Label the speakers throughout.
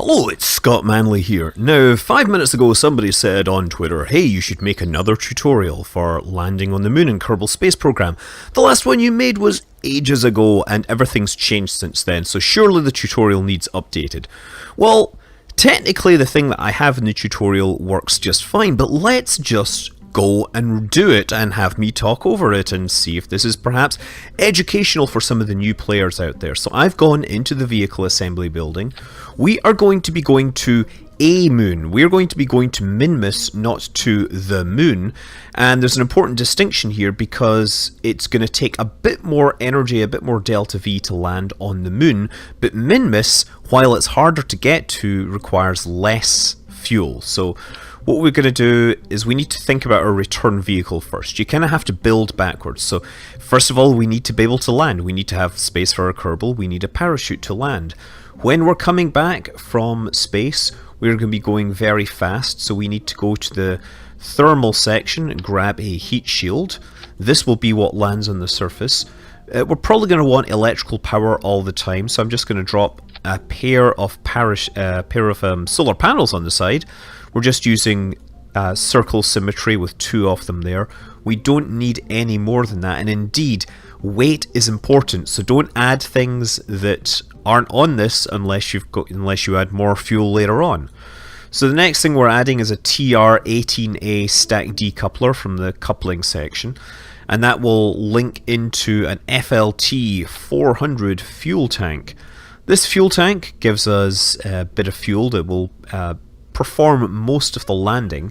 Speaker 1: Hello, it's Scott Manley here. Now, 5 minutes ago somebody said on Twitter, hey, you should make another tutorial for landing on the moon in Kerbal Space Program. The last one you made was ages ago and everything's changed since then, so surely the tutorial needs updated. Well, technically the thing that I have in the tutorial works just fine, but let's just go and do it and have me talk over it and see if this is perhaps educational for some of the new players out there. So I've gone into the vehicle assembly building. We are going to be going to a moon. We're going to be going to Minmus, not to the moon. And there's an important distinction here because it's going to take a bit more energy, a bit more delta V to land on the moon. But Minmus, while it's harder to get to, requires less fuel. So what we're going to do is we need to think about our return vehicle first. You kind of have to build backwards. So first of all, we need to be able to land. We need to have space for our Kerbal. We need a parachute to land. When we're coming back from space, we're going to be going very fast. So we need to go to the thermal section and grab a heat shield. This will be what lands on the surface. We're probably going to want electrical power all the time. So I'm just going to drop a pair of solar panels on the side. We're just using circle symmetry with 2 of them there. We don't need any more than that, and indeed weight is important, so don't add things that aren't on this unless you add more fuel later on. So the next thing we're adding is a TR18A stack decoupler from the coupling section, and that will link into an FLT 400 fuel tank. This fuel tank gives us a bit of fuel that will perform most of the landing.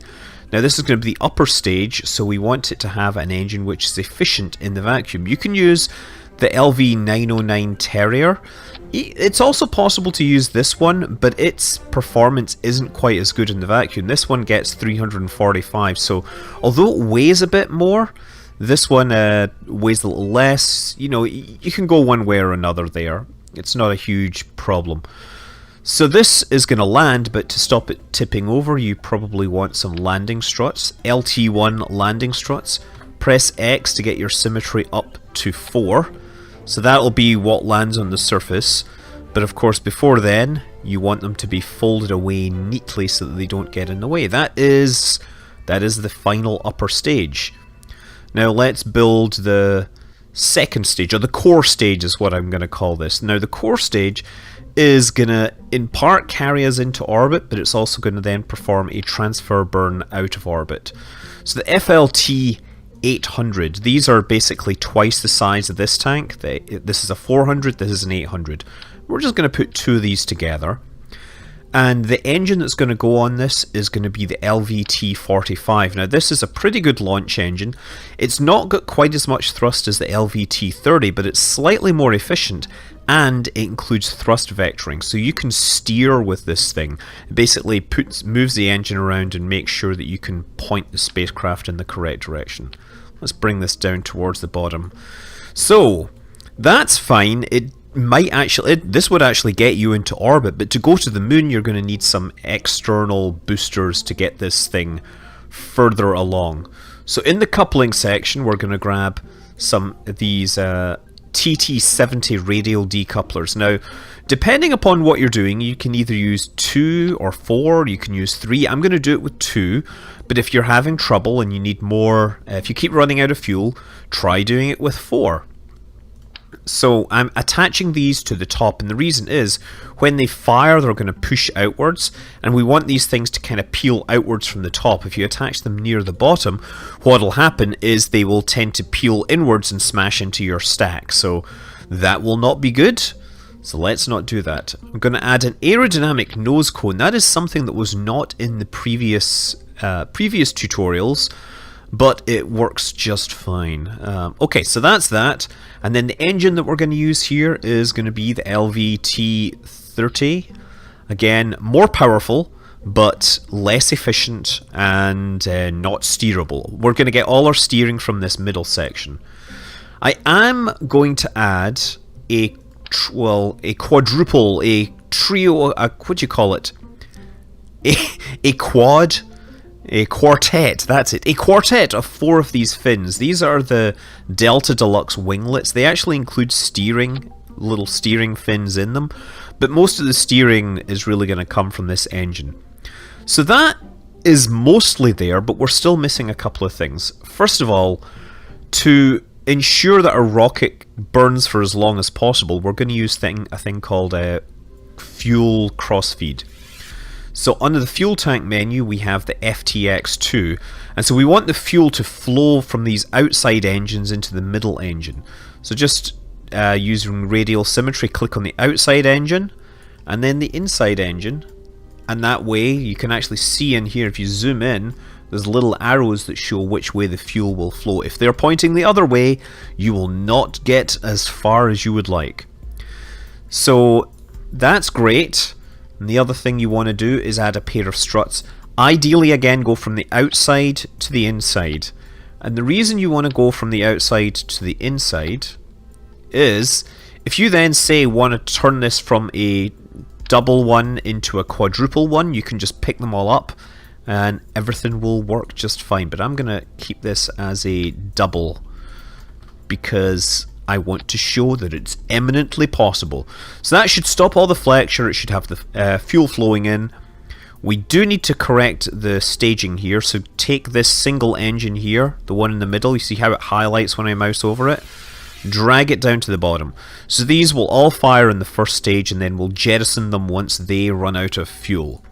Speaker 1: Now this is going to be the upper stage, so we want it to have an engine which is efficient in the vacuum. You can use the LV909 Terrier. It's also possible to use this one, but its performance isn't quite as good in the vacuum. This one gets 345, so although it weighs a bit more, this one weighs a little less. You know, you can go one way or another there. It's not a huge problem. So this is going to land, but to stop it tipping over, you probably want some landing struts. LT1 landing struts. Press X to get your symmetry up to 4. So that'll be what lands on the surface. But of course, before then, you want them to be folded away neatly so that they don't get in the way. That is the final upper stage. Now let's build the second stage, or the core stage is what I'm going to call this. Now the core stage is going to in part carry us into orbit, but it's also going to then perform a transfer burn out of orbit. So the FLT 800, these are basically twice the size of this tank. This is a 400, this is an 800. We're just going to put 2 of these together. And the engine that's going to go on this is going to be the LVT45. Now this is a pretty good launch engine. It's not got quite as much thrust as the LVT30, but it's slightly more efficient, and it includes thrust vectoring. So you can steer with this thing. It basically moves the engine around and makes sure that you can point the spacecraft in the correct direction. Let's bring this down towards the bottom. So that's fine. This would actually get you into orbit, but to go to the moon you're going to need some external boosters to get this thing further along. So in the coupling section we're going to grab some of these TT70 radial decouplers. Now depending upon what you're doing, you can either use 2 or 4, you can use 3. I'm going to do it with 2, but if you're having trouble and you need more, if you keep running out of fuel, try doing it with 4. So I'm attaching these to the top, and the reason is when they fire they're going to push outwards, and we want these things to kind of peel outwards from the top. If you attach them near the bottom, what'll happen is they will tend to peel inwards and smash into your stack, so that will not be good. So let's not do that. I'm going to add an aerodynamic nose cone. That is something that was not in the previous tutorials, but it works just fine. Okay, so that's that. And then the engine that we're going to use here is going to be the LVT30. Again, more powerful, but less efficient and not steerable. We're going to get all our steering from this middle section. I am going to add a quadruple, a trio, what do you call it? A quad. A quartet, that's it. A quartet of 4 of these fins. These are the Delta Deluxe winglets. They actually include little steering fins in them, but most of the steering is really going to come from this engine. So that is mostly there, but we're still missing a couple of things. First of all, to ensure that our rocket burns for as long as possible, we're going to use a thing called fuel crossfeed. So under the fuel tank menu we have the FTX2, and so we want the fuel to flow from these outside engines into the middle engine. So just using radial symmetry, click on the outside engine and then the inside engine, and that way you can actually see in here, if you zoom in, there's little arrows that show which way the fuel will flow. If they're pointing the other way, you will not get as far as you would like. So that's great. And the other thing you want to do is add a pair of struts. Ideally, again, go from the outside to the inside. And the reason you want to go from the outside to the inside is if you then say want to turn this from a double one into a quadruple one, you can just pick them all up and everything will work just fine. But I'm going to keep this as a double because I want to show that it's eminently possible. So that should stop all the flexure, it should have the fuel flowing in. We do need to correct the staging here, so take this single engine here, the one in the middle, you see how it highlights when I mouse over it? Drag it down to the bottom. So these will all fire in the first stage and then we'll jettison them once they run out of fuel.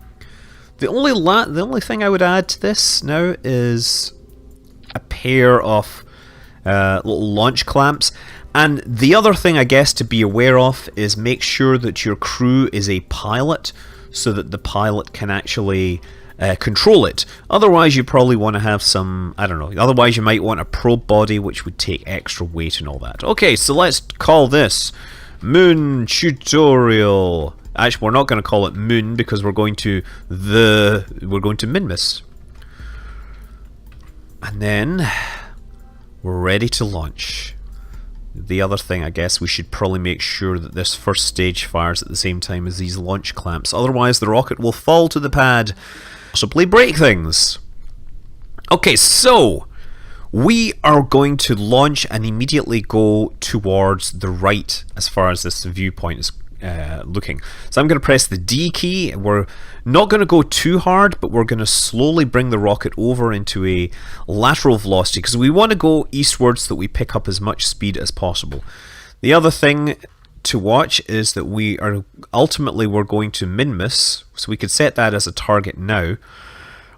Speaker 1: The only thing I would add to this now is a pair of little launch clamps. And the other thing I guess to be aware of is make sure that your crew is a pilot so that the pilot can actually control it. Otherwise you probably want to have some, I don't know, otherwise you might want a probe body which would take extra weight and all that. Okay, so let's call this Moon Tutorial. Actually, we're not going to call it Moon because we're going to Minmus. And then we're ready to launch. The other thing, I guess, we should probably make sure that this first stage fires at the same time as these launch clamps. Otherwise, the rocket will fall to the pad, possibly break things. Okay, so we are going to launch and immediately go towards the right as far as this viewpoint is looking. So I'm going to press the D key. We're not going to go too hard, but we're going to slowly bring the rocket over into a lateral velocity because we want to go eastwards so that we pick up as much speed as possible. The other thing to watch is that we're going to Minmus, so we could set that as a target now.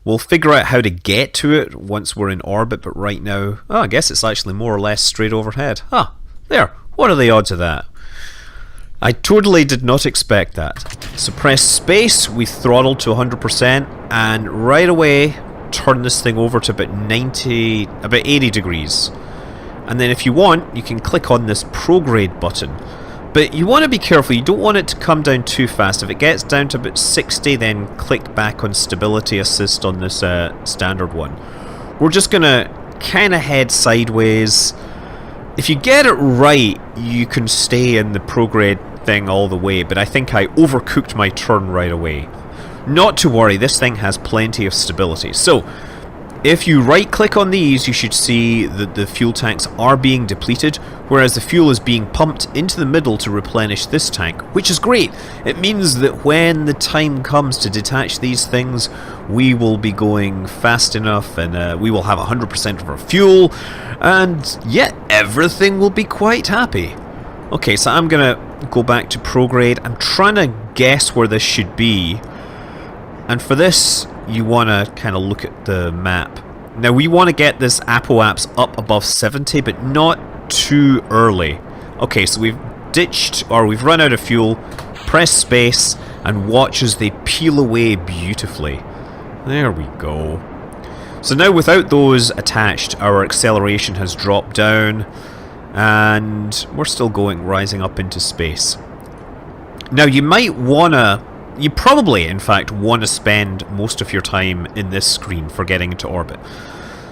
Speaker 1: We'll figure out how to get to it once we're in orbit, but right now, I guess it's actually more or less straight overhead. There. What are the odds of that? I totally did not expect that. So press space, we throttle to 100%, and right away turn this thing over to about 80 degrees. And then if you want, you can click on this prograde button. But you want to be careful, you don't want it to come down too fast. If it gets down to about 60, then click back on stability assist on this standard one. We're just going to kind of head sideways. If you get it right, you can stay in the prograde thing all the way, but I think I overcooked my turn right away. Not to worry, this thing has plenty of stability. So if you right click on these, you should see that the fuel tanks are being depleted, whereas the fuel is being pumped into the middle to replenish this tank, which is great. It means that when the time comes to detach these things, we will be going fast enough and we will have 100% of our fuel, and yet everything will be quite happy. Okay, so I'm gonna go back to prograde. I'm trying to guess where this should be, and for this you want to kind of look at the map. Now we want to get this apoapse up above 70, but not too early. Okay, so we've run out of fuel. Press space and watch as they peel away beautifully. There we go. So now without those attached, our acceleration has dropped down and we're still rising up into space. Now you probably in fact want to spend most of your time in this screen for getting into orbit.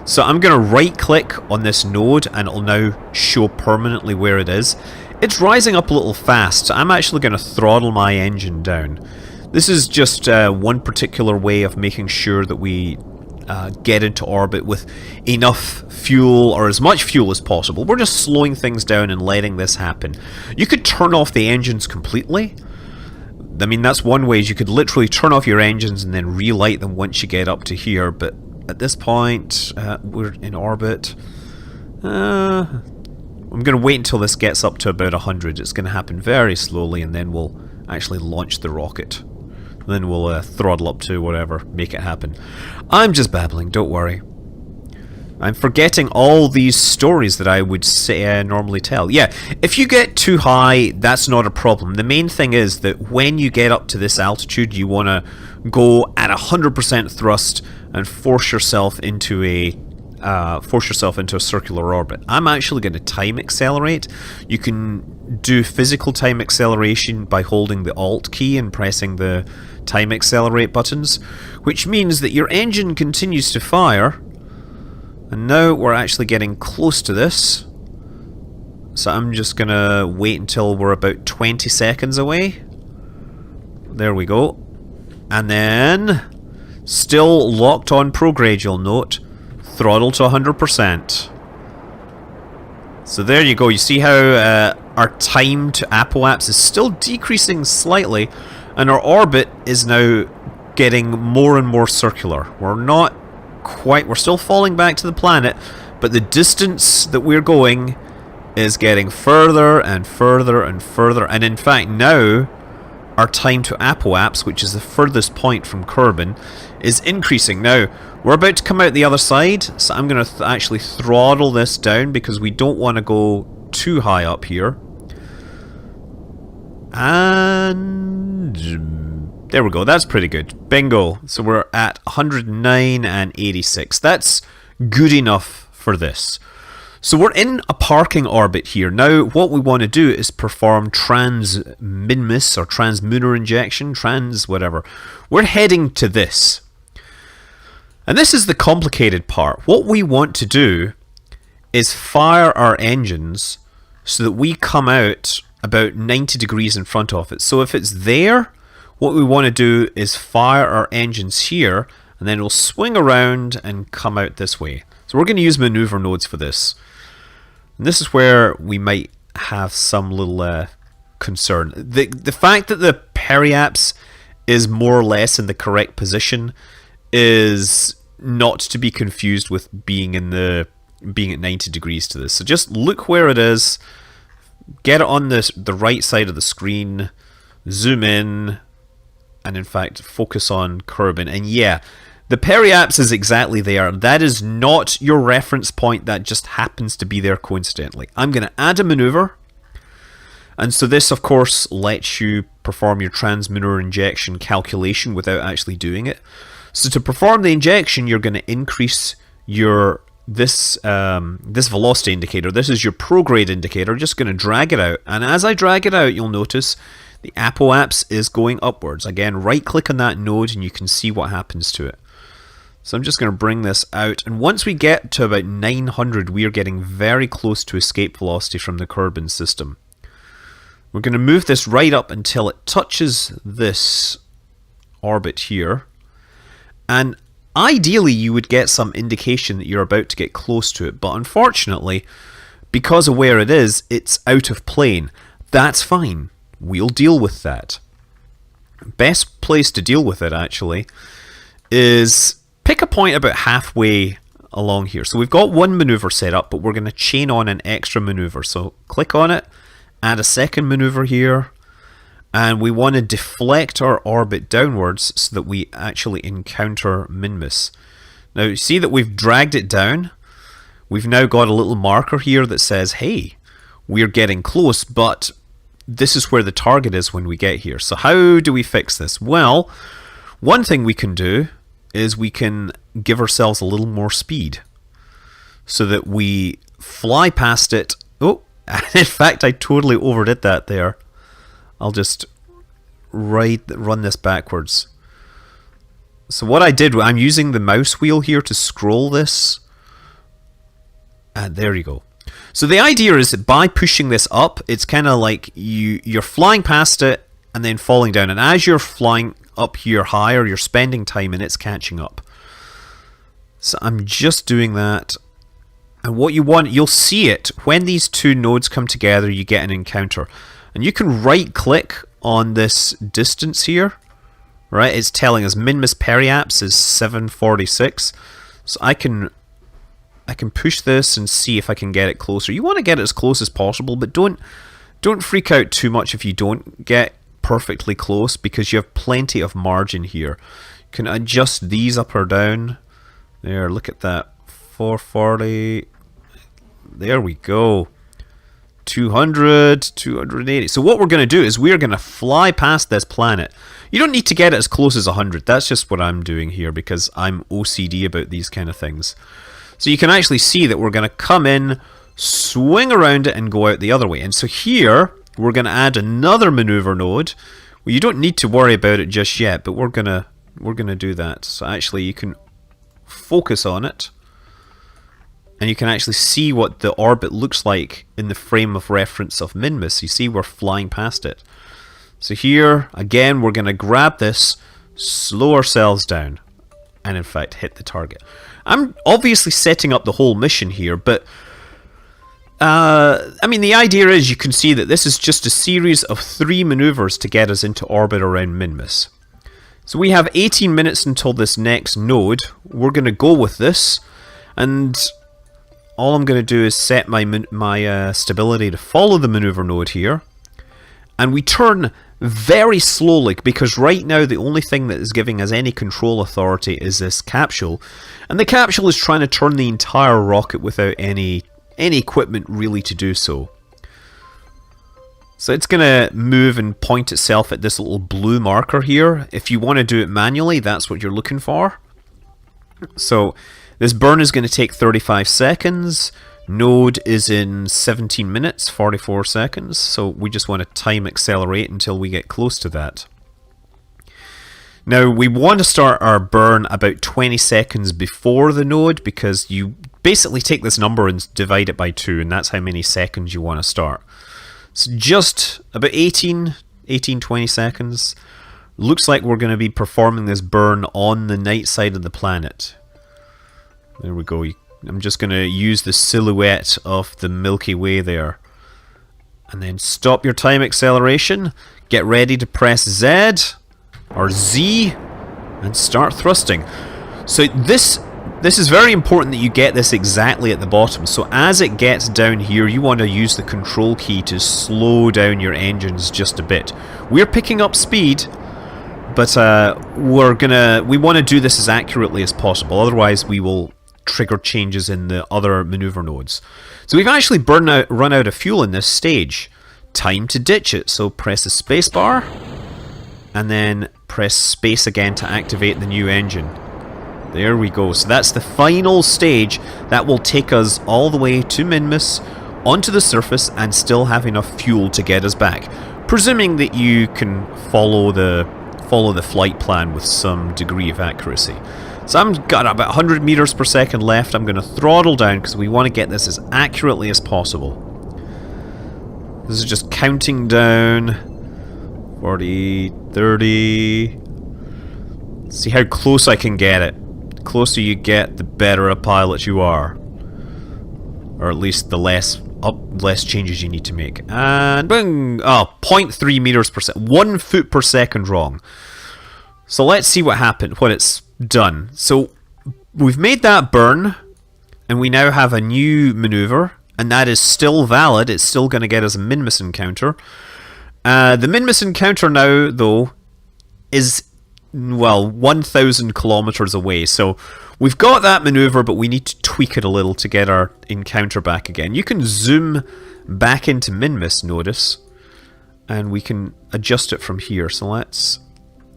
Speaker 1: So I'm going to right click on this node and it'll now show permanently where it is. It's rising up a little fast, so I'm actually going to throttle my engine down. This is just one particular way of making sure that we get into orbit with enough fuel, or as much fuel as possible. We're just slowing things down and letting this happen. You could turn off the engines completely, I mean, that's one way. Is you could literally turn off your engines and then relight them once you get up to here, but at this point, we're in orbit. I'm going to wait until this gets up to about 100. It's going to happen very slowly, and then we'll actually launch the rocket. Then we'll throttle up to whatever, make it happen. I'm just babbling, don't worry. I'm forgetting all these stories that I would say, normally tell. Yeah, if you get too high, that's not a problem. The main thing is that when you get up to this altitude, you want to go at 100% thrust and force yourself into a circular orbit. I'm actually going to time accelerate. You can do physical time acceleration by holding the Alt key and pressing the time accelerate buttons, which means that your engine continues to fire. And now we're actually getting close to this. So I'm just going to wait until we're about 20 seconds away. There we go. And then, still locked on prograde, note, throttle to 100%. So there you go. You see how our time to apoapse is still decreasing slightly, and our orbit is now getting more and more circular. We're still falling back to the planet, but the distance that we're going is getting further and further and further, and in fact now our time to apoapse, which is the furthest point from Kerbal, is increasing. Now we're about to come out the other side, so I'm going to actually throttle this down because we don't want to go too high up here. And there we go, that's pretty good. Bingo. So we're at 109 and 86. That's good enough for this. So we're in a parking orbit here. Now what we want to do is perform trans-minmus or trans-lunar injection, whatever. We're heading to this. And this is the complicated part. What we want to do is fire our engines so that we come out about 90 degrees in front of it. So if it's there, what we want to do is fire our engines here, and then we'll swing around and come out this way. So we're going to use maneuver nodes for this. And this is where we might have some little concern. The fact that the periapse is more or less in the correct position is not to be confused with being at 90 degrees to this. So just look where it is, get it on the right side of the screen, zoom in, and in fact focus on Kerbal. And yeah, the periapse is exactly there. That is not your reference point, that just happens to be there coincidentally. I'm going to add a maneuver, and so this of course lets you perform your translunar injection calculation without actually doing it. So to perform the injection, you're going to increase your this velocity indicator. This is your prograde indicator. Just going to drag it out, and as I drag it out, you'll notice the apoapse is going upwards. Again, right click on that node and you can see what happens to it. So I'm just going to bring this out, and once we get to about 900, we are getting very close to escape velocity from the Kerbal system. We're going to move this right up until it touches this orbit here, and ideally you would get some indication that you're about to get close to it, but unfortunately, because of where it is, it's out of plane. That's fine. We'll deal with that. Best place to deal with it actually is pick a point about halfway along here. So we've got one maneuver set up, but we're going to chain on an extra maneuver. So click on it, add a second maneuver here, and we want to deflect our orbit downwards so that we actually encounter minmus. Now you see that we've dragged it down. We've now got a little marker here that says, hey, we're getting close, but this is where the target is when we get here. So how do we fix this? Well, one thing we can do is we can give ourselves a little more speed so that we fly past it. Oh, in fact, I totally overdid that there. I'll just run this backwards. So what I did, I'm using the mouse wheel here to scroll this. And there you go. So the idea is that by pushing this up, it's kind of like you're flying past it and then falling down. And as you're flying up here higher, you're spending time and it's catching up. So I'm just doing that. And what you want, you'll see it when these two nodes come together, you get an encounter. And you can right click on this distance here. Right, it's telling us min-miss periaps is 746. So I can push this and see if I can get it closer. You want to get it as close as possible, but don't freak out too much if you don't get perfectly close, because you have plenty of margin here. You can adjust these up or down. There, look at that. 440. There we go. 200, 280. So what we're going to do is we're going to fly past this planet. You don't need to get it as close as 100. That's just what I'm doing here because I'm OCD about these kind of things. So you can actually see that we're going to come in, swing around it, and go out the other way. And so here, we're going to add another maneuver node. Well, you don't need to worry about it just yet, but we're gonna do that. So actually, you can focus on it, and you can actually see what the orbit looks like in the frame of reference of min-miss. You see we're flying past it. So here, again, we're going to grab this, slow ourselves down, and in fact hit the target. I'm obviously setting up the whole mission here, but I mean, the idea is you can see that this is just a series of 3 maneuvers to get us into orbit around min-miss. So we have 18 minutes until this next node. We're going to go with this, and all I'm going to do is set my stability to follow the maneuver node here. And we turn very slowly, because right now the only thing that is giving us any control authority is this capsule. And the capsule is trying to turn the entire rocket without any equipment really to do so. So it's going to move and point itself at this little blue marker here. If you want to do it manually, that's what you're looking for. So this burn is going to take 35 seconds. Node is in 17 minutes, 44 seconds. So we just want to time accelerate until we get close to that. Now we want to start our burn about 20 seconds before the node, because you basically take this number and divide it by 2, and that's how many seconds you want to start. So just about 20 seconds. Looks like we're going to be performing this burn on the night side of the planet. There we go. I'm just going to use the silhouette of the Milky Way there. And then stop your time acceleration. Get ready to press Z or Z and start thrusting. So this is very important that you get this exactly at the bottom. So as it gets down here, you want to use the control key to slow down your engines just a bit. We're picking up speed, but we want to do this as accurately as possible. Otherwise, we will trigger changes in the other maneuver nodes. So we've actually run out of fuel in this stage. Time to ditch it. So press the space bar, and then press space again to activate the new engine. There we go. So that's the final stage that will take us all the way to min-miss, onto the surface, and still have enough fuel to get us back. Presuming that you can follow the flight plan with some degree of accuracy. So I've got about 100 meters per second left. I'm going to throttle down because we want to get this as accurately as possible. This is just counting down. 40, 30. See how close I can get it. The closer you get, the better a pilot you are. Or at least the less changes you need to make. And boom! Oh, 0.3 meters per second. 1 foot per second wrong. So let's see what happened, what it's done. So we've made that burn, and we now have a new maneuver, and that is still valid. It's still going to get us a min-miss encounter. The min-miss encounter now, though, is, well, 1,000 kilometers away. So we've got that maneuver, but we need to tweak it a little to get our encounter back again. You can zoom back into min-miss, notice, and we can adjust it from here. So let's...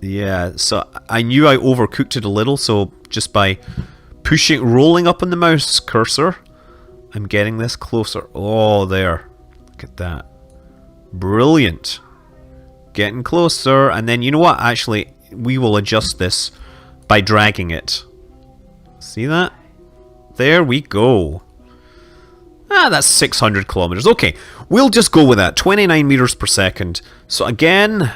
Speaker 1: Yeah, so I knew I overcooked it a little, so just by rolling up on the mouse cursor, I'm getting this closer. Oh, there. Look at that. Brilliant. Getting closer, and then you know what? Actually, we will adjust this by dragging it. See that? There we go. Ah, that's 600 kilometers. Okay, we'll just go with that. 29 meters per second. So again,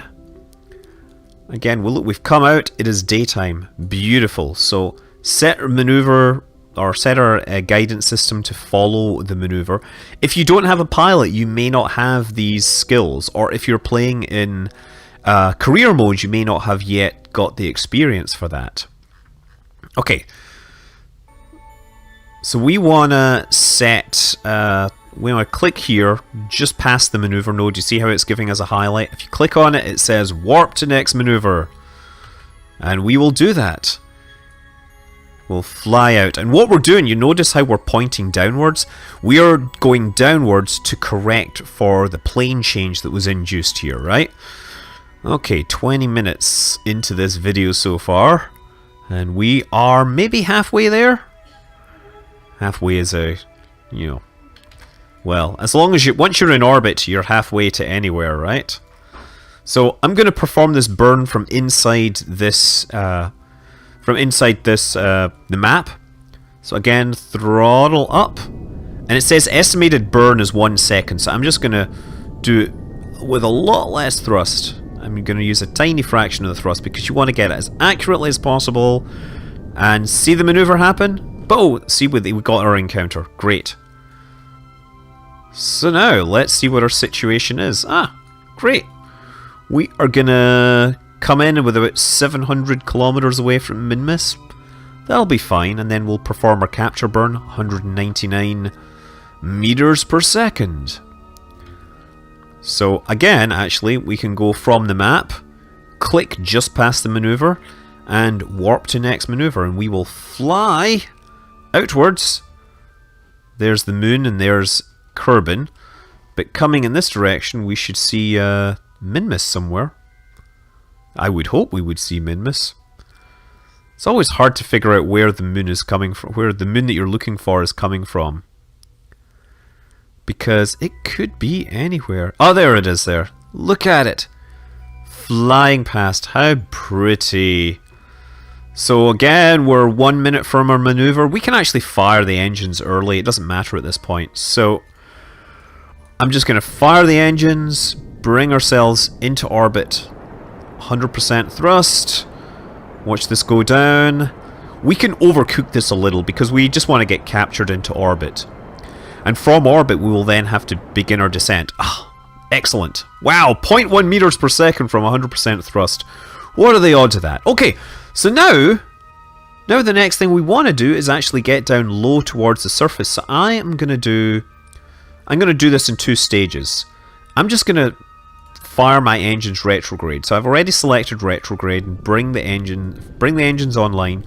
Speaker 1: we've come out. It is daytime. Beautiful. So set our maneuver, or set our guidance system to follow the maneuver. If you don't have a pilot, you may not have these skills, or if you're playing in career mode, you may not have yet got the experience for that. Okay. So we want to set... we want to click here, just past the maneuver node. You see how it's giving us a highlight? If you click on it, it says warp to next maneuver. And we will do that. We'll fly out. And what we're doing, you notice how we're pointing downwards? We are going downwards to correct for the plane change that was induced here, right? Okay, 20 minutes into this video so far. And we are maybe halfway there? Halfway is a, you know... Well, as long as once you're in orbit, you're halfway to anywhere, right? So I'm going to perform this burn from inside this... the map. So again, throttle up. And it says estimated burn is 1 second. So I'm just going to do it with a lot less thrust. I'm going to use a tiny fraction of the thrust because you want to get it as accurately as possible. And see the maneuver happen? Oh, see, we got our encounter. Great. So now, let's see what our situation is. Ah, great. We are going to come in with about 700 kilometers away from Minmus. That'll be fine, and then we'll perform our capture burn, 199 meters per second. So again, actually, we can go from the map, click just past the maneuver, and warp to next maneuver, and we will fly outwards. There's the moon, and there's Kerbal. But coming in this direction, we should see Minmus somewhere. I would hope we would see Minmus. It's always hard to figure out where the moon is coming from, where the moon that you're looking for is coming from. Because it could be anywhere. Oh, there it is there. Look at it. Flying past. How pretty. So again, we're 1 minute from our maneuver. We can actually fire the engines early. It doesn't matter at this point. So I'm just going to fire the engines, bring ourselves into orbit. 100% thrust. Watch this go down. We can overcook this a little because we just want to get captured into orbit. And from orbit we will then have to begin our descent. Ah, excellent. Wow, 0.1 meters per second from 100% thrust. What are the odds of that? Okay, so now the next thing we want to do is actually get down low towards the surface. So I'm going to do this in 2 stages. I'm just going to fire my engines retrograde. So I've already selected retrograde and bring the engines online.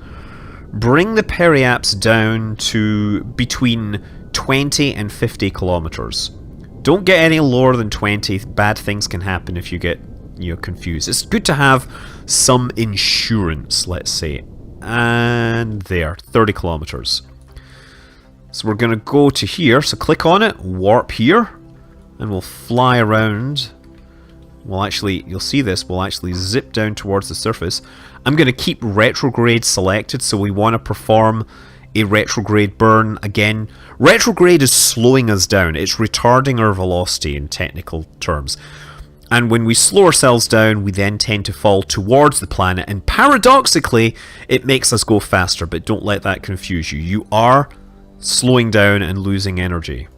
Speaker 1: Bring the periaps down to between 20 and 50 kilometers. Don't get any lower than 20. Bad things can happen if you get confused. It's good to have some insurance, let's say. And there, 30 kilometers. So we're going to go to here. So click on it, warp here, and we'll fly around. We'll actually, you'll see this, we'll actually zip down towards the surface. I'm going to keep retrograde selected, so we want to perform a retrograde burn again. Retrograde is slowing us down. It's retarding our velocity in technical terms. And when we slow ourselves down, we then tend to fall towards the planet, and paradoxically, it makes us go faster, but don't let that confuse you. You are slowing down and losing energy.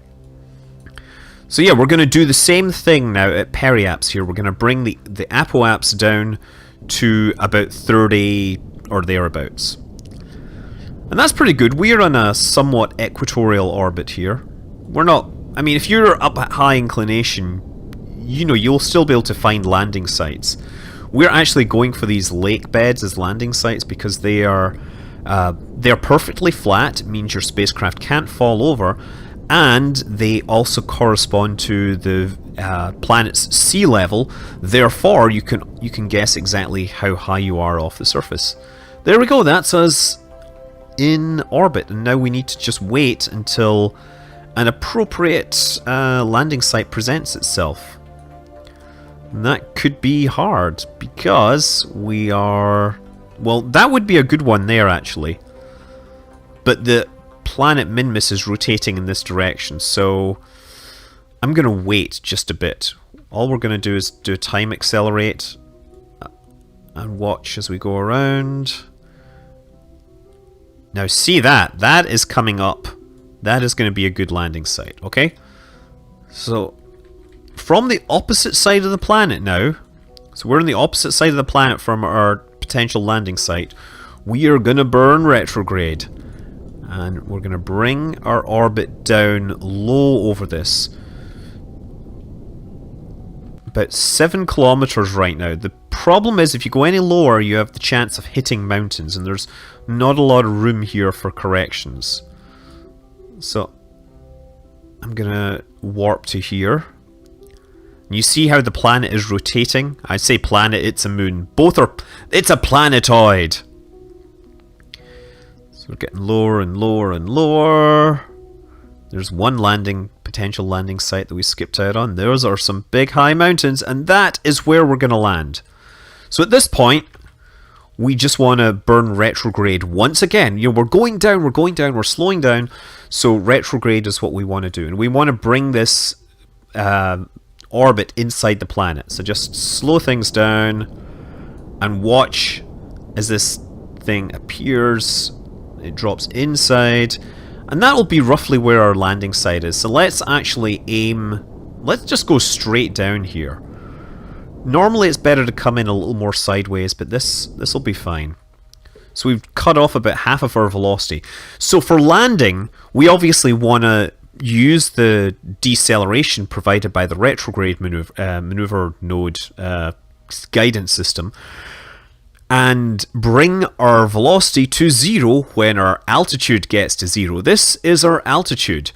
Speaker 1: So yeah, we're going to do the same thing now at periaps here. We're going to bring the apoaps down to about 30 or thereabouts. And that's pretty good. We are on a somewhat equatorial orbit here. We're not... I mean, if you're up at high inclination, you'll still be able to find landing sites. We're actually going for these lake beds as landing sites because they're perfectly flat. It means your spacecraft can't fall over. And they also correspond to the planet's sea level. Therefore, you can guess exactly how high you are off the surface. There we go. That's us in orbit, and now we need to just wait until an appropriate landing site presents itself. And that could be hard because we are... Well, that would be a good one there, actually. But the planet Minmus is rotating in this direction, so I'm going to wait just a bit. All we're going to do is do a time accelerate and watch as we go around. Now see that? That is coming up. That is going to be a good landing site, okay? So, from the opposite side of the planet now, So we're on the opposite side of the planet from our potential landing site. We are going to burn retrograde. And we're going to bring our orbit down low over this. About 7 kilometers right now. The problem is if you go any lower, you have the chance of hitting mountains, and there's not a lot of room here for corrections. So I'm going to warp to here. You see how the planet is rotating? I say planet, it's a moon. Both are... It's a planetoid! So we're getting lower and lower and lower. There's one potential landing site that we skipped out on. Those are some big high mountains, and that is where we're going to land. So at this point, we just want to burn retrograde once again. You know, we're going down, we're slowing down. So retrograde is what we want to do. And we want to bring this... orbit inside the planet. So just slow things down and watch as this thing appears. It drops inside, and that'll be roughly where our landing site is. So let's actually aim, let's just go straight down here. Normally it's better to come in a little more sideways, but this will be fine. So we've cut off about half of our velocity. So for landing, we obviously want to use the deceleration provided by the retrograde maneuver node guidance system and bring our velocity to 0 when our altitude gets to 0. This is our altitude.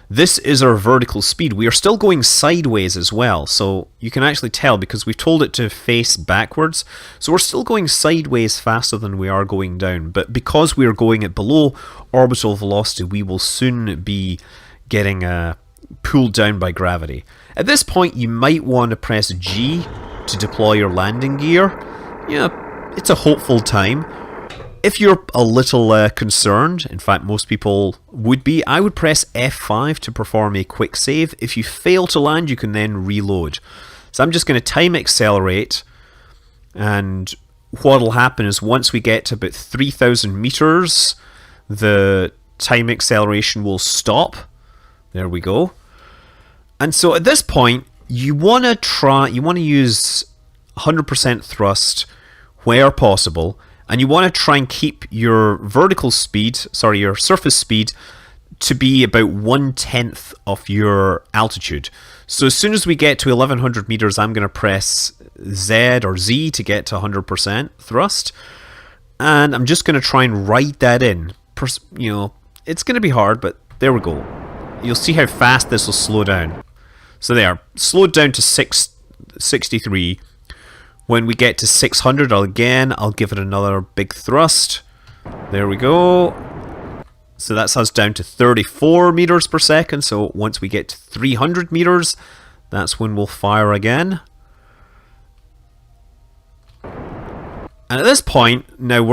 Speaker 1: This is our vertical speed. We are still going sideways as well, so you can actually tell because we've told it to face backwards. So we're still going sideways faster than we are going down, but because we are going at below orbital velocity, we will soon be getting pulled down by gravity. At this point, you might want to press G to deploy your landing gear. Yeah, it's a hopeful time. If you're a little concerned, in fact most people would be, I would press F5 to perform a quick save. If you fail to land, you can then reload. So I'm just going to time accelerate, and what'll happen is once we get to about 3,000 meters, the time acceleration will stop. There we go. And so at this point, you want to use 100% thrust where possible, and you want to try and keep your your surface speed to be about 1/10 of your altitude. So as soon as we get to 1100 meters, I'm going to press Z or Z to get to 100% thrust, and I'm just going to try and write that in. You know, it's going to be hard, but there we go. You'll see how fast this will slow down. So there, slowed down to 663. When we get to 600, I'll give it another big thrust. There we go. So that's us down to 34 meters per second. So once we get to 300 meters, that's when we'll fire again. And at this point, now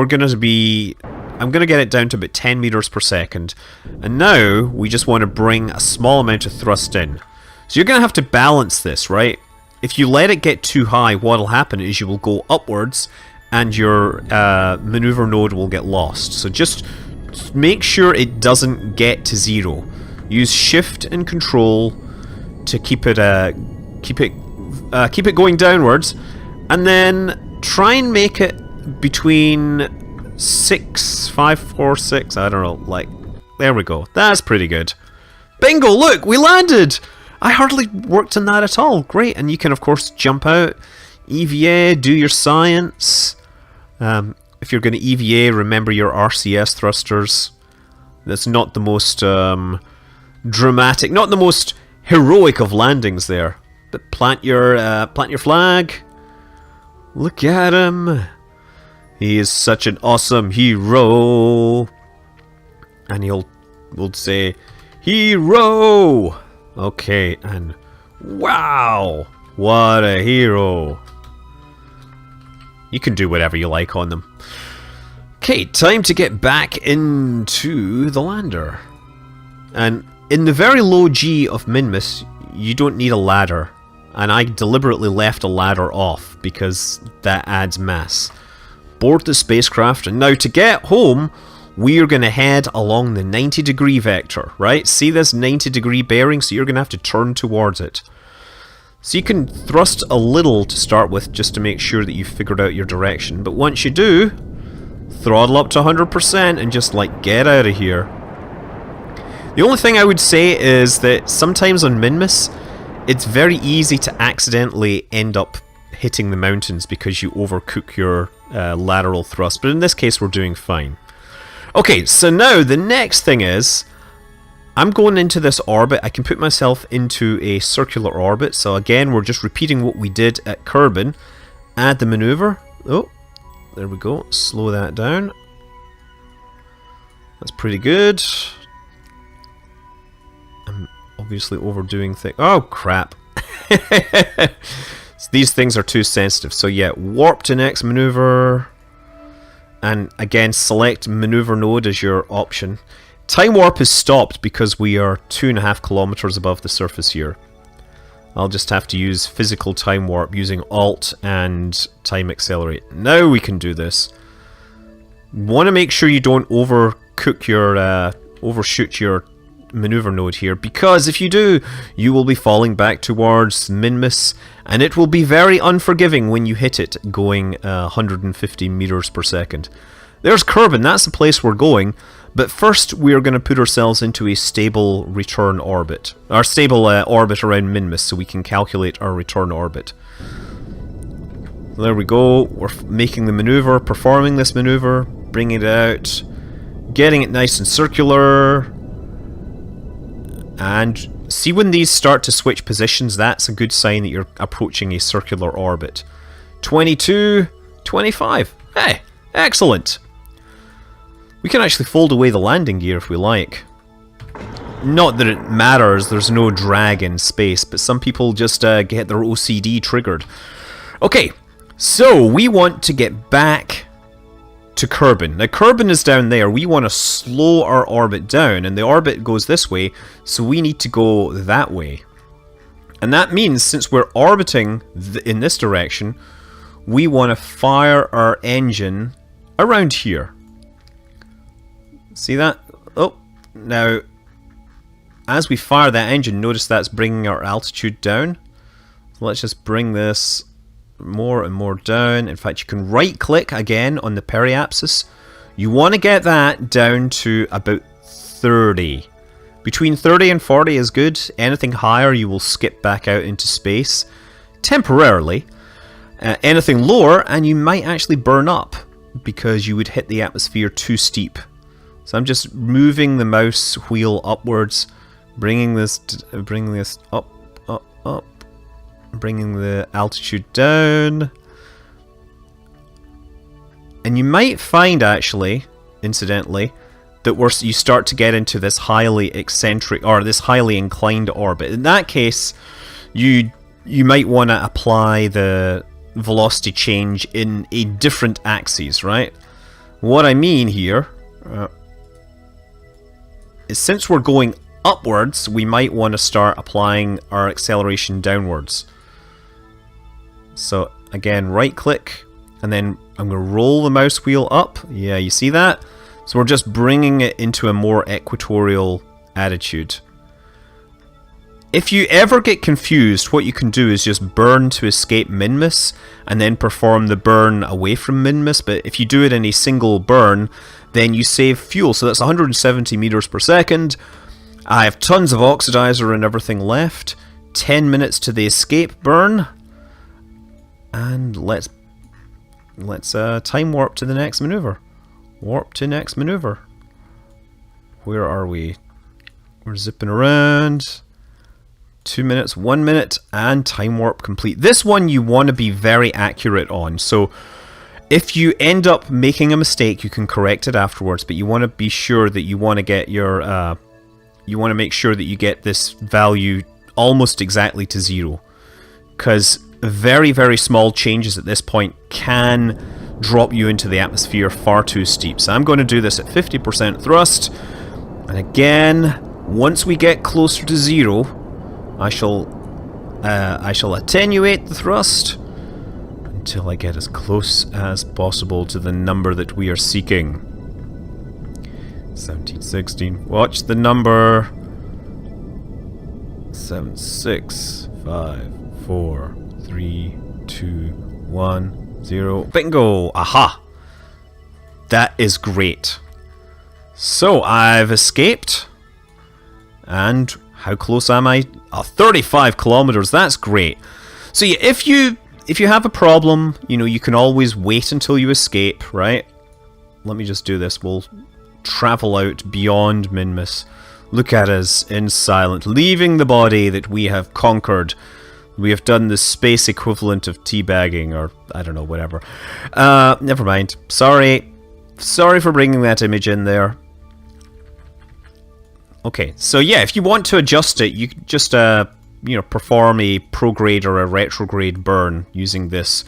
Speaker 1: I'm going to get it down to about 10 meters per second. And now we just want to bring a small amount of thrust in. So you're going to have to balance this, right? If you let it get too high, what'll happen is you will go upwards and your maneuver node will get lost. So just make sure it doesn't get to 0. Use Shift and Control to keep it going downwards, and then try and make it between 6, 5, 4, 6. I don't know. Like, there we go. That's pretty good. Bingo! Look, we landed. I hardly worked on that at all. Great, and you can of course jump out, EVA, do your science. If you're going to EVA, remember your RCS thrusters. That's not the most dramatic, not the most heroic of landings there. But plant your flag. Look at him. He is such an awesome hero. And we'll say, hero. Okay, and wow, what a hero. You can do whatever you like on them. Okay, time to get back into the lander. And in the very low G of Minmus, you don't need a ladder. And I deliberately left a ladder off because that adds mass. Board the spacecraft, and now to get home, we are going to head along the 90-degree vector, right? See this 90-degree bearing? So you're going to have to turn towards it. So you can thrust a little to start with just to make sure that you've figured out your direction. But once you do, throttle up to 100% and just like get out of here. The only thing I would say is that sometimes on Minmus, it's very easy to accidentally end up hitting the mountains because you overcook your lateral thrust. But in this case, we're doing fine. Okay, so now the next thing is, I'm going into this orbit. I can put myself into a circular orbit. So again, we're just repeating what we did at Kerbal. Add the maneuver. Oh, there we go. Slow that down. That's pretty good. I'm obviously overdoing things. Oh, crap. These things are too sensitive. So yeah, warp to next maneuver. And again, select maneuver node as your option. Time warp is stopped because we are 2.5 kilometers above the surface here. I'll just have to use physical time warp using Alt and time accelerate. Now we can do this. Want to make sure you don't overcook your, overshoot your maneuver node here, because if you do, you will be falling back towards Minmus, and it will be very unforgiving when you hit it going 150 meters per second. There's Kerbal, that's the place we're going. But first, we are going to put ourselves into a stable return orbit. Our stable orbit around Minmus, so we can calculate our return orbit. There we go. We're making the maneuver, performing this maneuver, bringing it out, getting it nice and circular. And see when these start to switch positions, that's a good sign that you're approaching a circular orbit. 22, 25. Hey, excellent. We can actually fold away the landing gear if we like. Not that it matters, there's no drag in space, but some people just get their OCD triggered. Okay, so we want to get back to Kerbal. Now Kerbal is down there, we want to slow our orbit down, and the orbit goes this way, so we need to go that way. And that means, since we're orbiting in this direction, we want to fire our engine around here. See that? Oh, now, as we fire that engine, notice that's bringing our altitude down. So let's just bring this more and more down. In fact, you can right-click again on the periapsis. You want to get that down to about 30. Between 30 and 40 is good. Anything higher, you will skip back out into space temporarily. Anything lower, and you might actually burn up because you would hit the atmosphere too steep. So I'm just moving the mouse wheel upwards, bringing this up, up, up, bringing the altitude down. And you might find, actually, incidentally, that you start to get into this highly eccentric, or this highly inclined orbit. In that case, you might want to apply the velocity change in a different axis, right? What I mean here is, since we're going upwards, we might want to start applying our acceleration downwards. So again, right click, and then I'm going to roll the mouse wheel up. Yeah, you see that? So we're just bringing it into a more equatorial attitude. If you ever get confused, what you can do is just burn to escape Minmus, and then perform the burn away from Minmus. But if you do it in a single burn, then you save fuel. So that's 170 meters per second. I have tons of oxidizer and everything left. 10 minutes to the escape burn. And let's time warp to the next maneuver. Warp to next maneuver. Where are we? We're zipping around. 2 minutes, 1 minute, and time warp complete. This one you want to be very accurate on. So if you end up making a mistake, you can correct it afterwards, but you want to be sure that you want to get your you want to make sure that you get this value almost exactly to 0, because very, very small changes at this point can drop you into the atmosphere far too steep. So I'm going to do this at 50% thrust, and again, once we get closer to 0, I shall attenuate the thrust until I get as close as possible to the number that we are seeking. 17, 16. Watch the number. 7, 6, 5, 4, 3, 2, 1, 0. Bingo! Aha! That is great. So, I've escaped. And how close am I? 35 kilometers. That's great. So, yeah, if you have a problem, you know, you can always wait until you escape, right? Let me just do this. We'll travel out beyond Minmus. Look at us in silence, leaving the body that we have conquered. We have done the space equivalent of teabagging, or I don't know, whatever. Never mind. Sorry. Sorry for bringing that image in there. Okay, so yeah, if you want to adjust it, you can just, you know, perform a prograde or a retrograde burn using this.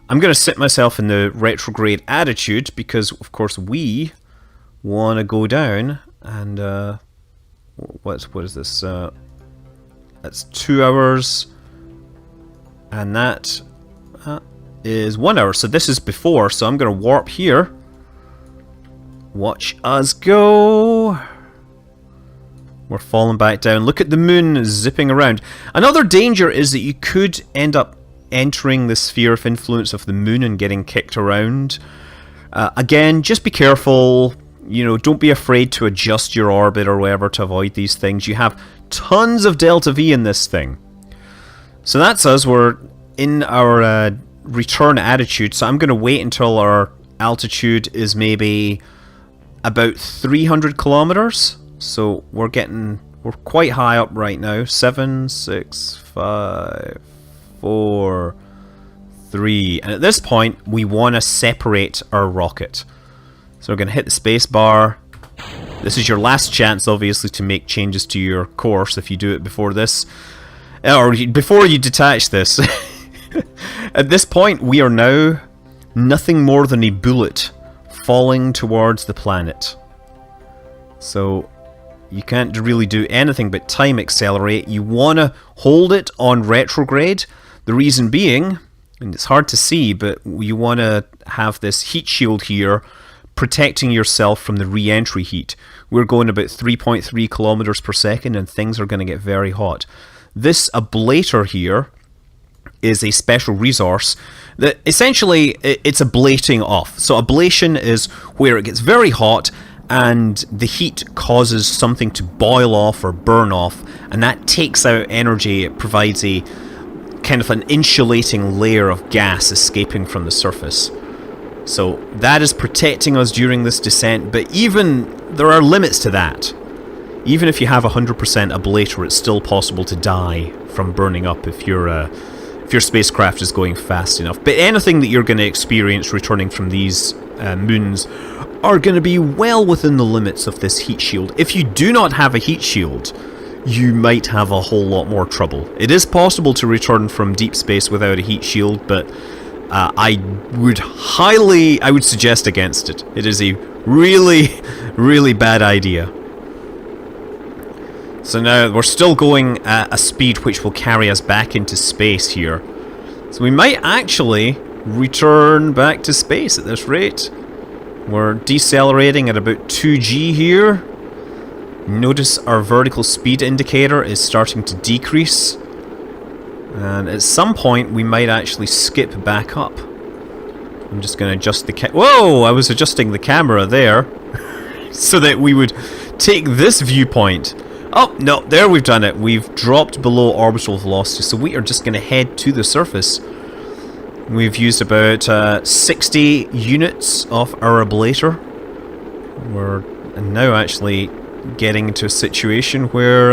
Speaker 1: I'm going to sit myself in the retrograde attitude because, of course, we want to go down and, what is this? That's 2 hours. And that is 1 hour. So this is before. So I'm going to warp here. Watch us go. We're falling back down. Look at the moon zipping around. Another danger is that you could end up entering the sphere of influence of the moon and getting kicked around. Again, just be careful. You know, don't be afraid to adjust your orbit or whatever to avoid these things. You have tons of delta V in this thing. So that's us. We're in our return attitude. So I'm going to wait until our altitude is maybe about 300 kilometers. So we're quite high up right now. 7, 6, 5, 4, 3. And at this point, we want to separate our rocket. So we're going to hit the space bar. This is your last chance, obviously, to make changes to your course if you do it before this. Or before you detach this. At this point, we are now nothing more than a bullet falling towards the planet. So you can't really do anything but time accelerate. You want to hold it on retrograde. The reason being, and it's hard to see, but you want to have this heat shield here protecting yourself from the re-entry heat. We're going about 3.3 kilometers per second and things are going to get very hot. This ablator here is a special resource that essentially it's ablating off. So ablation is where it gets very hot and the heat causes something to boil off or burn off, and that takes out energy. It provides a kind of an insulating layer of gas escaping from the surface. So that is protecting us during this descent, but even there are limits to that. Even if you have 100% ablator, it's still possible to die from burning up if your spacecraft is going fast enough. But anything that you're going to experience returning from these moons are going to be well within the limits of this heat shield. If you do not have a heat shield, you might have a whole lot more trouble. It is possible to return from deep space without a heat shield, but I would suggest against it. It is a really, really bad idea. So now we're still going at a speed which will carry us back into space here. So we might actually return back to space at this rate. We're decelerating at about 2G here. Notice our vertical speed indicator is starting to decrease. And at some point we might actually skip back up. I'm just going to adjust the whoa! I was adjusting the camera there so that we would take this viewpoint. Oh, no, there we've done it. We've dropped below orbital velocity, so we are just going to head to the surface. We've used about 60 units of our ablator. We're now actually getting into a situation where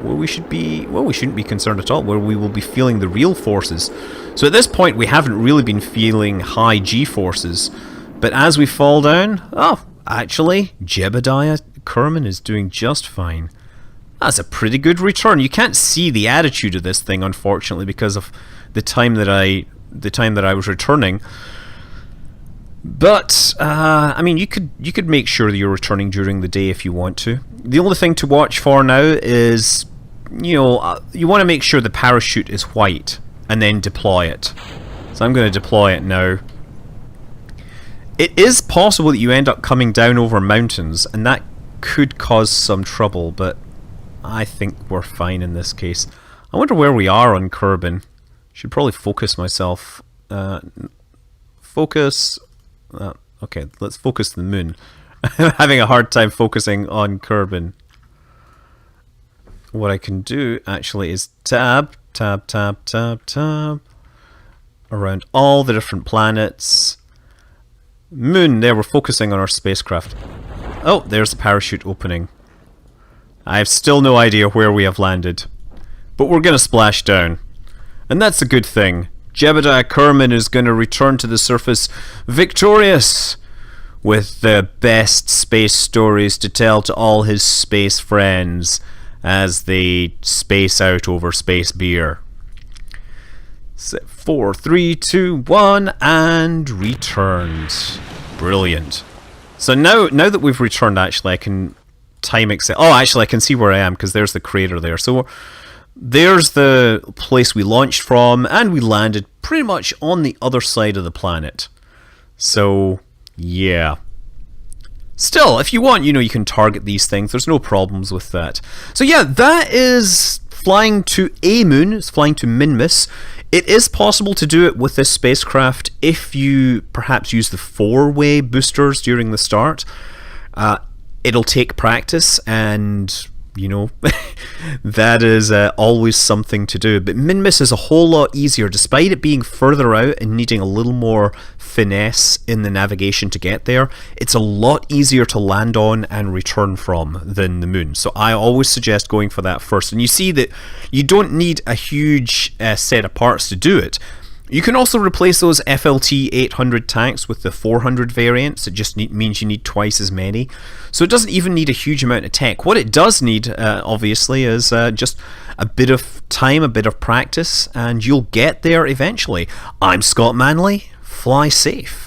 Speaker 1: we should be, well, we shouldn't be concerned at all, where we will be feeling the real forces. So at this point, we haven't really been feeling high G forces, but as we fall down, oh, actually, Jebediah Kerman is doing just fine. That's a pretty good return. You can't see the attitude of this thing, unfortunately, because of the time that I was returning. But I mean, you could make sure that you're returning during the day if you want to. The only thing to watch for now is, you want to make sure the parachute is white and then deploy it. So I'm going to deploy it now. It is possible that you end up coming down over mountains, and that could cause some trouble, but I think we're fine in this case. I wonder where we are on Kerbin. Should probably focus myself. Focus. Okay, let's focus the moon. I'm having a hard time focusing on Kerbin. What I can do actually is tab around all the different planets. Moon, there, we're focusing on our spacecraft. Oh, there's the parachute opening. I have still no idea where we have landed, but we're going to splash down. And that's a good thing. Jebediah Kerman is going to return to the surface victorious, with the best space stories to tell to all his space friends as they space out over space beer. 4, 3, 2, 1, and returned. Brilliant. So now that we've returned, actually, I can time accept. Oh, actually, I can see where I am because there's the crater there. So there's the place we launched from, and we landed pretty much on the other side of the planet. So, yeah. Still, if you want, you can target these things. There's no problems with that. So yeah, that is flying to a moon. It's flying to Minmus. It is possible to do it with this spacecraft if you perhaps use the 4-way boosters during the start. It'll take practice, and that is always something to do. But Minmus is a whole lot easier, despite it being further out and needing a little more finesse in the navigation to get there. It's a lot easier to land on and return from than the moon. So I always suggest going for that first. And you see that you don't need a huge set of parts to do it. You can also replace those FLT 800 tanks with the 400 variants. It just means you need twice as many. So it doesn't even need a huge amount of tech. What it does need, obviously, is just a bit of time, a bit of practice, and you'll get there eventually. I'm Scott Manley. Fly safe.